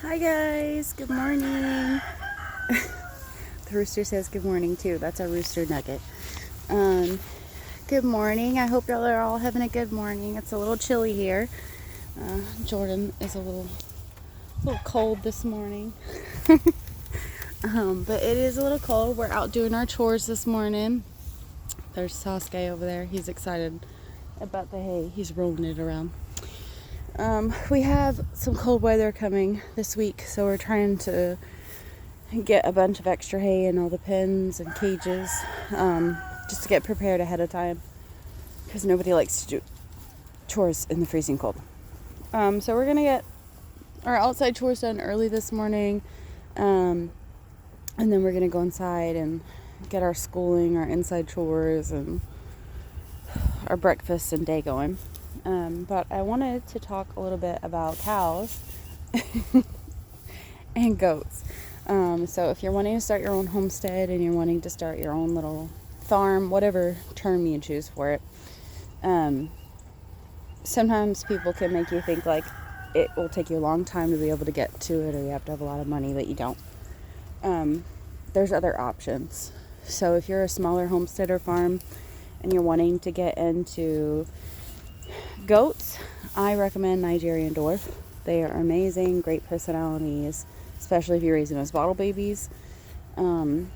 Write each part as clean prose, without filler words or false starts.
Hi guys, good morning. The rooster says good morning too. That's our rooster nugget. Um, Good morning. I hope y'all are all having a good morning. It's a little chilly here. Jordan is a little cold this morning. But it is a little cold. We're out doing our chores this morning. There's Sasuke over there. He's excited about the hay. He's rolling it around. We have some cold weather coming this week, so we're trying to get a bunch of extra hay in all the pens and cages, just to get prepared ahead of time, because nobody likes to do chores in the freezing cold. So we're gonna get our outside chores done early this morning, and then we're gonna go inside and get our schooling, our inside chores, and our breakfast and day going. But I wanted to talk a little bit about cows and goats. So if you're wanting to start your own homestead and you're wanting to start your own little farm, whatever term you choose for it, sometimes people can make you think like it will take you a long time to be able to get to it, or you have to have a lot of money, but you don't. There's other options. So if you're a smaller homestead or farm and you're wanting to get into goats, I recommend Nigerian Dwarf. They are amazing, great personalities, especially if you're raising those bottle babies. And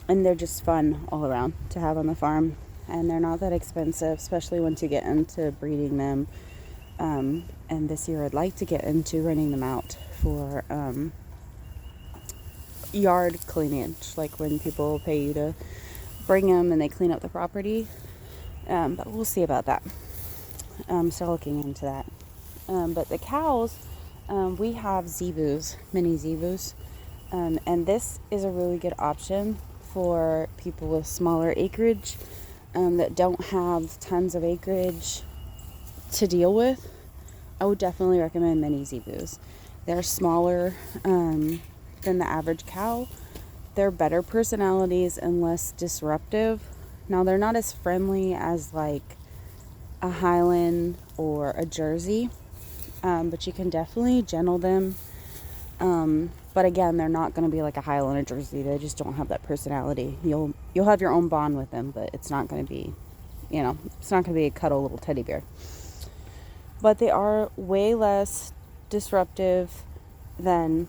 they're just fun all around to have on the farm. And they're not that expensive, especially once you get into breeding them. And this year I'd like to get into renting them out for yard cleanage, like when people pay you to bring them and they clean up the property. But we'll see about that. Still looking into that. But the cows, we have zebus, mini zebus. And this is a really good option for people with smaller acreage, that don't have tons of acreage to deal with. I would definitely recommend mini zebus. They're smaller than the average cow. They're better personalities and less disruptive. Now, they're not as friendly as like a Highland or a Jersey, but you can definitely gentle them. But again, they're not going to be like a Highland or Jersey. They just don't have that personality. You'll have your own bond with them, but it's not going to be, it's not going to be a cuddle little teddy bear. But they are way less disruptive than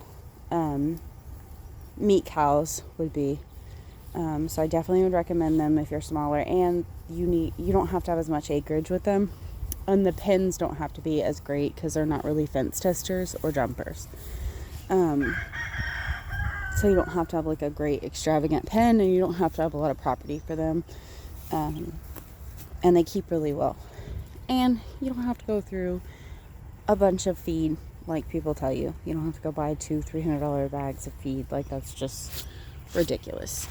meat cows would be. So I definitely would recommend them if you're smaller, and you don't have to have as much acreage with them, and the pens don't have to be as great because they're not really fence testers or jumpers. So you don't have to have like a great extravagant pen, and you don't have to have a lot of property for them. And they keep really well, and you don't have to go through a bunch of feed like people tell you. You don't have to go buy $200-$300 bags of feed. Like, that's just ridiculous.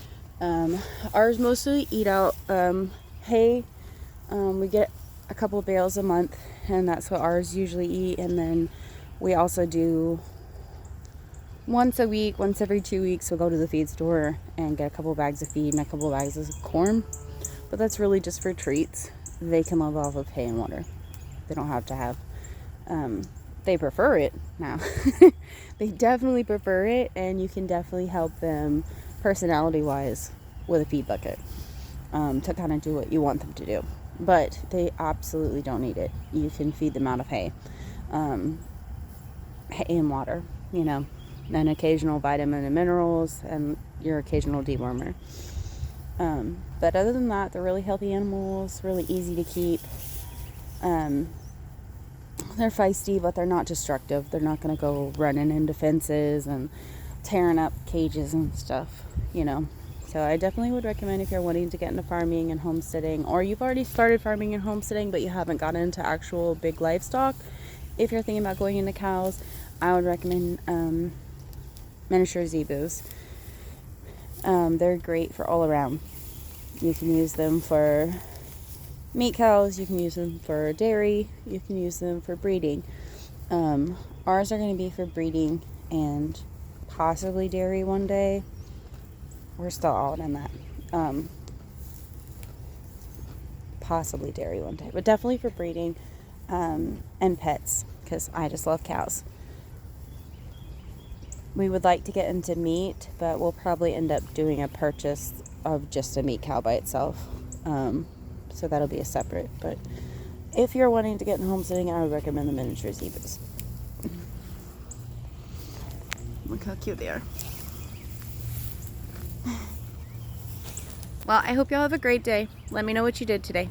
Ours mostly eat out hay. We get a couple bales a month, and that's what ours usually eat. And then we also do once a week, once every 2 weeks, we'll go to the feed store and get a couple bags of feed and a couple bags of corn. But that's really just for treats. They can live off of hay and water. They don't have to have, they prefer it now. They definitely prefer it, and you can definitely help them personality wise with a feed bucket, to kind of do what you want them to do. But they absolutely don't need it. You can feed them out of hay, hay and water, and occasional vitamin and minerals, and your occasional dewormer. But other than that, they're really healthy animals, really easy to keep. They're feisty, but they're not destructive. They're not going to go running into fences and tearing up cages and stuff, So I definitely would recommend, if you're wanting to get into farming and homesteading, or you've already started farming and homesteading, but you haven't gotten into actual big livestock. If you're thinking about going into cows, I would recommend miniature zebus. They're great for all around. You can use them for meat cows, you can use them for dairy, you can use them for breeding. Ours are going to be for breeding and possibly dairy one day. We're still out on that. Possibly dairy one day, but definitely for breeding, and pets, because I just love cows. We would like to get into meat, but we'll probably end up doing a purchase of just a meat cow by itself. So that'll be a separate. But if you're wanting to get in homesteading, I would recommend the miniature zebras. Look how cute they are. Well, I hope y'all have a great day. Let me know what you did today.